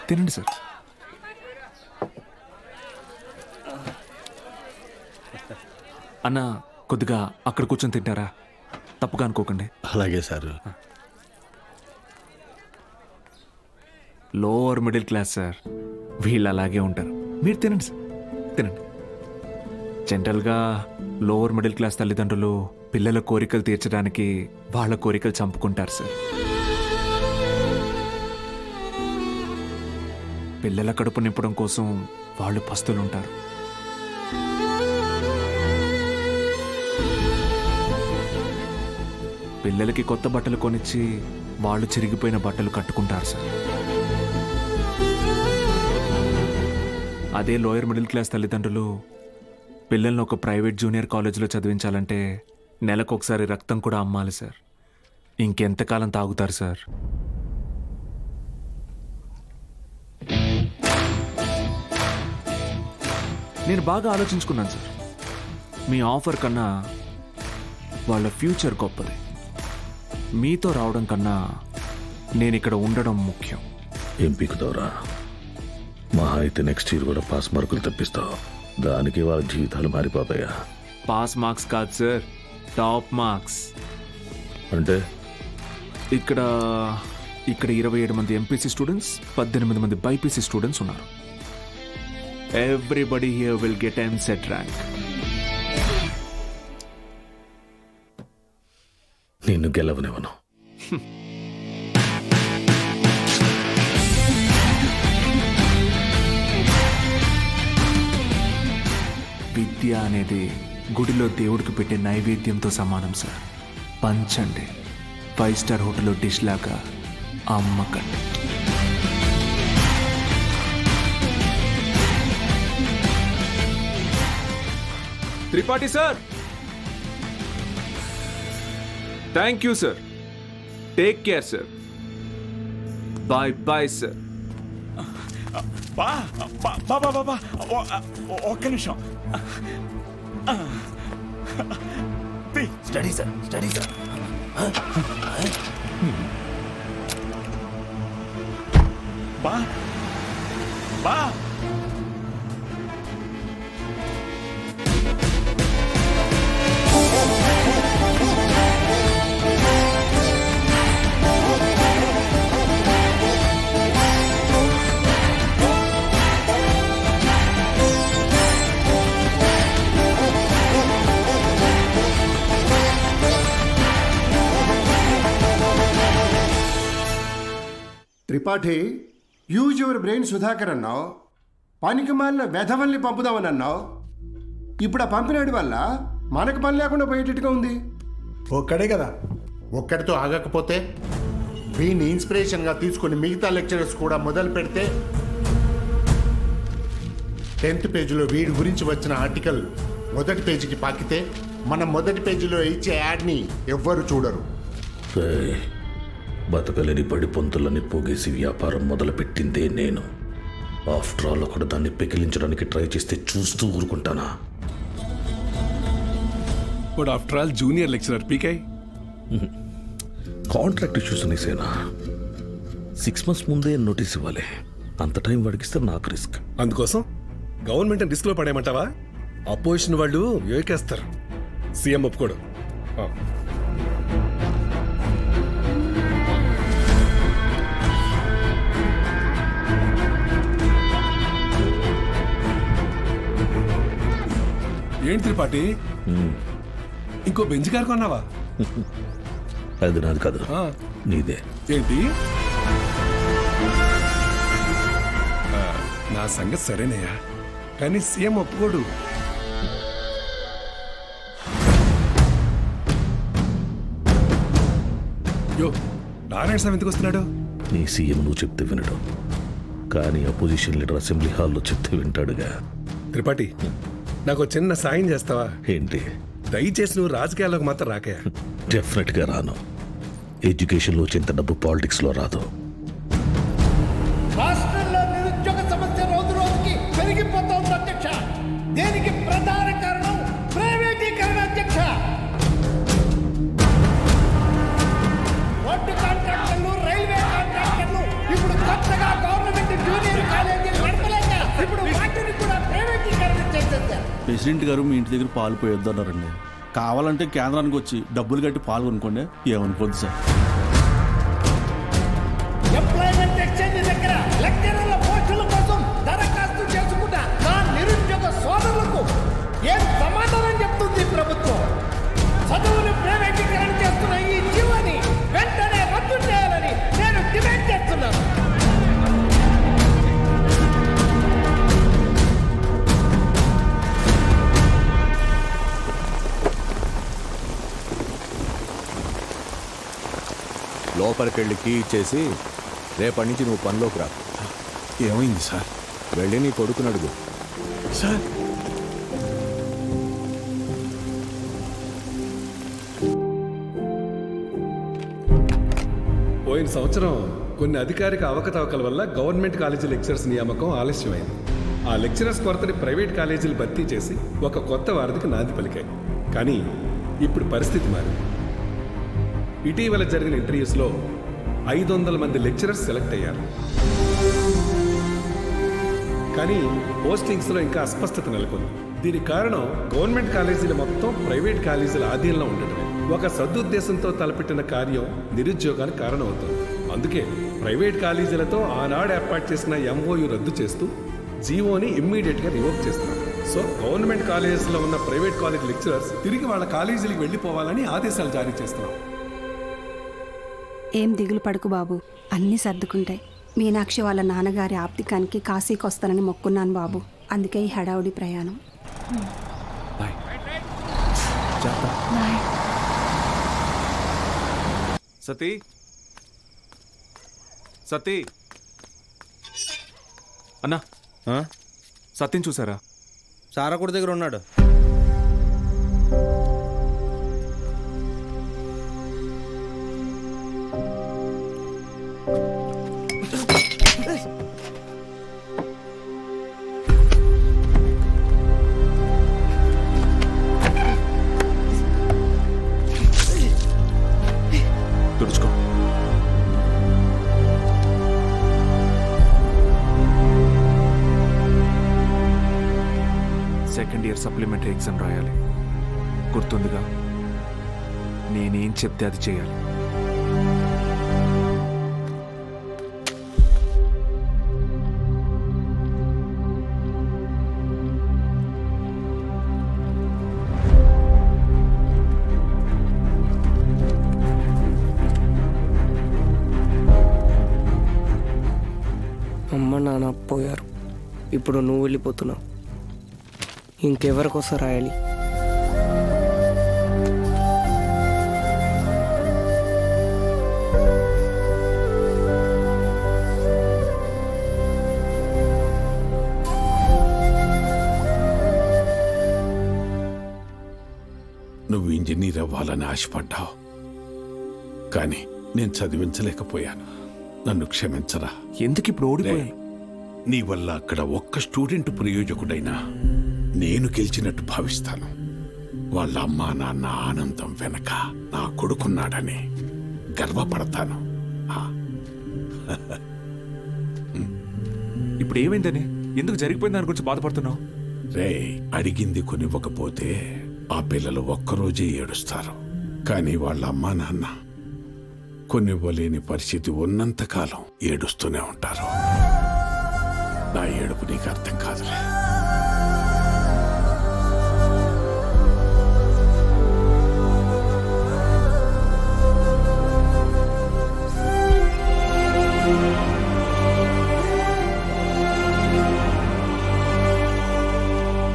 తినండి సార్. అన్న కొద్దిగా అక్కడ కూర్చొని తింటారా? తప్పుగా అనుకోకండి. అలాగే sir. Lower middle class sir, వీళ్ళు అలాగే ఉంటారు. మీరు తినండి సార్, తినండి. జనరల్గా లోవర్ మిడిల్ క్లాస్ తల్లిదండ్రులు పిల్లల కోరికలు తీర్చడానికి వాళ్ళ కోరికలు చంపుకుంటారు సార్. పిల్లల కడుపు నింపడం కోసం వాళ్ళు పస్తులు ఉంటారు. పిల్లలకి కొత్త బట్టలు కొనిచ్చి వాళ్ళు చిరిగిపోయిన బట్టలు కట్టుకుంటారు సార్. అదే లోయర్ మిడిల్ క్లాస్ తల్లిదండ్రులు పిల్లల్ని ఒక ప్రైవేట్ జూనియర్ కాలేజీలో చదివించాలంటే నెలకొకసారి రక్తం కూడా అమ్మాలి సార్. ఇంకెంతకాలం తాగుతారు సార్? నేను బాగా ఆలోచించుకున్నాను సార్. మీ ఆఫర్ కన్నా వాళ్ళ ఫ్యూచర్ గొప్పది. మీతో రావడం కన్నా నేను ఇక్కడ ఉండడం ముఖ్యం. ఏం పీకుతావురా? మహా అయితే నెక్స్ట్ ఇయర్ కూడా పాస్ మార్కులు తప్పిస్తావు. దానికి వాళ్ళ జీవితాలు మారిపోతాయా? పాస్ మార్క్స్ కాదు సార్, టాప్ మార్క్స్. అంటే ఇక్కడ 27 మంది ఎంపీసీ స్టూడెంట్స్, 18 మంది బైపీసీ స్టూడెంట్స్ ఉన్నారు. Everybody here will get EAMCET rank. నిన్ను గెలవనివ్వను. విద్య అనేది గుడిలో దేవుడికి పెట్టే నైవేద్యంతో సమానం సార్. పంచండి, 5 స్టార్ హోటల్లో డిష్ లాగా అమ్మకండి. Tripathi sir, thank you sir. Take care sir. Bye bye sir. బాబా ఒక్క నిమిషం. Study sir, study sir. బా బా Tripathi, use your brain Sudhakar అన్నావు. పనికి మాలిన వెధవల్ని పంపుదామని అన్నావు. ఇప్పుడు ఆ పంపినాడి వల్ల మనకు పని లేకుండా పోయేటట్టుగా ఉంది. ఒక్కడే కదా, ఒక్కడితో ఆగకపోతే వీని ఇన్స్పిరేషన్గా తీసుకుని మిగతా లెక్చరర్స్ కూడా మొదలు పెడితే 10th పేజీలో వీడి గురించి వచ్చిన ఆర్టికల్ మొదటి పేజీకి పాకితే మనం మొదటి పేజీలో ఇచ్చే యాడ్ని ఎవ్వరు చూడరు. బతకలేని పడి పొంతులని పోగేసి వ్యాపారం మొదలుపెట్టిందే నేను. ఆఫ్టర్ ఆల్ ఒకడు దాన్ని పెకిలించడానికి ట్రై చేస్తే చూస్తూ ఊరుకుంటానా? But after all junior lecturer పీకే. కాంట్రాక్ట్ ఇష్యూస్ అనేసేనా? 6 months ముందే నోటీస్ ఇవ్వాలి. అంత టైం వాడికిస్తే నాకు రిస్క్. అందుకోసం గవర్నమెంట్ రిస్క్ లో పడేయమంటావా? అపోజిషన్ వాళ్ళు యోకేస్తారు. సీఎం ఒప్పుకోడు. ఏంటి త్రిపాఠి, ఇంకో బెంచ్ కారు కొన్నావా? అది నాది కాదు, నీదే. ఏంటి? నా సంగతి సరేనయ్యా, కానీ సీఎం ఒప్పుకోడు. యో, నారాయణ స్వామి ఎందుకు వస్తున్నాడు? నీ సీఎం నువ్వు చెప్తే వినడు, కానీ అపోజిషన్ లీడర్ అసెంబ్లీ హాల్లో చెప్తే వింటాడుగా. త్రిపాఠి, నాకు చిన్న సాయం చేస్తావా? ఏంటి? దయచేసి నువ్వు రాజకీయాల్లోకి మాత్రం రాకే. డెఫినెట్గా రాను. ఎడ్యుకేషన్లో వచ్చేంత డబ్బు పాలిటిక్స్లో రాదు. రాష్ట్రంలో నిరుద్యోగ సమస్య రోజు రోజుకి పెరిగిపోతోంది అధ్యక్ష. దేనికి ప్రధాన కారణం ప్రైవేటీకరణ అధ్యక్ష. రోడ్డు కాంట్రాక్టర్లు, రైల్వే కాంట్రాక్టర్లు, ఇప్పుడు కొత్తగా గవర్నమెంట్ జూనియర్ ప్రెసిడెంట్ గారు మీ ఇంటి దగ్గర పాలు పోయొద్దన్నారండి. కావాలంటే కేంద్రానికి వచ్చి డబ్బులు కట్టి పాలు కొనుక్కోండి, ఏమనుకోద్దు సార్. ఎంప్లాయ్మెంట్ ఎక్స్చేంజ్ దగ్గర లెక్చరర్ల పోస్టుల కోసం దరఖాస్తు చేసుకున్న నా నిరుద్యోగ సోదరులకు ఏం సమాధానం చెప్తుంది ప్రభుత్వం? చదువును ప్రైవేటీకరణ చేస్తున్న ఈ జీవోని వెంటనే రద్దు చేయాలని నేను డిమాండ్ చేస్తున్నాను. లోపలికెళ్ళి కీ ఇచ్చేసి రేపటి నుంచి నువ్వు పనిలోకి రా. ఏమైంది సార్? వెళ్ళి నీ కొడుకుని అడుగు. సార్ పోయిన సంవత్సరం కొన్ని అధికారిక అవకతవకల వల్ల గవర్నమెంట్ కాలేజీ లెక్చరర్స్ నియామకం ఆలస్యమైంది. ఆ లెక్చరర్స్ కొరతని ప్రైవేట్ కాలేజీలు భర్తీ చేసి ఒక కొత్త వారధికి నాంది పలికాయి. కానీ ఇప్పుడు పరిస్థితి మారింది. ఇటీవల జరిగిన ఇంటర్వ్యూస్లో 500 మంది లెక్చరర్స్ సెలెక్ట్ అయ్యారు. కానీ పోస్టింగ్స్లో ఇంకా అస్పష్టత నెలకొంది. దీనికి కారణం గవర్నమెంట్ కాలేజీలు మొత్తం ప్రైవేట్ కాలేజీల ఆధీనంలో ఉండటమే. ఒక సదుద్దేశంతో తలపెట్టిన కార్యం నిరుద్యోగానికి కారణమవుతుంది. అందుకే ప్రైవేట్ కాలేజీలతో ఆనాడు ఏర్పాటు చేసిన ఎంఓయు రద్దు చేస్తూ జీవోని ఇమ్మీడియట్గా రివోక్ చేస్తున్నారు. సో గవర్నమెంట్ కాలేజీలో ఉన్న ప్రైవేట్ కాలేజ్ లెక్చరర్స్ తిరిగి వాళ్ళ కాలేజీలకు వెళ్ళిపోవాలని ఆదేశాలు జారీ చేస్తున్నాం. ఏం దిగులు పడుకు బాబు, అన్నీ సర్దుకుంటాయి. మీనాక్షి వాళ్ళ నాన్నగారి ఆప్తికానికి కాశీకి వస్తానని మొక్కున్నాను బాబు. అందుకే ఈ హడావుడి ప్రయాణం. బాయ్. సతీ సతీ అన్నా, సత్యం చూసారా? సారాకుడి దగ్గర ఉన్నాడు. తుడుచుకో. సెకండ్ ఇయర్ సప్లిమెంటరీ ఎగ్జామ్ రాయాలి. గుర్తుందిగా? నేనేం చెప్తే అది చేయాలి. అమ్మ నాన్న పోయారు, ఇప్పుడు నువ్వు వెళ్ళిపోతున్నావు. ఇంకెవరికోసం రాయాలి? నువ్వు ఇంజనీర్ అవ్వాలని ఆశపడ్డావు, కానీ నేను చదివించలేకపోయాను. నన్ను క్షమించరా. ఎందుకు ఇప్పుడు ఓడిపోయాను? నీ వల్ల అక్కడ ఒక్క స్టూడెంట్ ప్రయోజకుడైనా నేను గెలిచినట్టు భావిస్తాను. వాళ్ళ అమ్మా నాన్న ఆనందం వెనక నా కొడుకున్నాడని గర్వపడతాను. ఇప్పుడు ఏమైందని, ఎందుకు జరిగిపోయింది దాని గురించి బాధపడుతున్నావు? రే, అడిగింది కొనివ్వకపోతే ఆ పిల్లలు ఒక్కరోజే ఏడుస్తారు. కానీ వాళ్ళ అమ్మా నాన్న కొనివ్వలేని పరిస్థితి ఉన్నంతకాలం ఏడుస్తూనే ఉంటారు. నా ఏడుపు నీకు అర్థం కాదులే.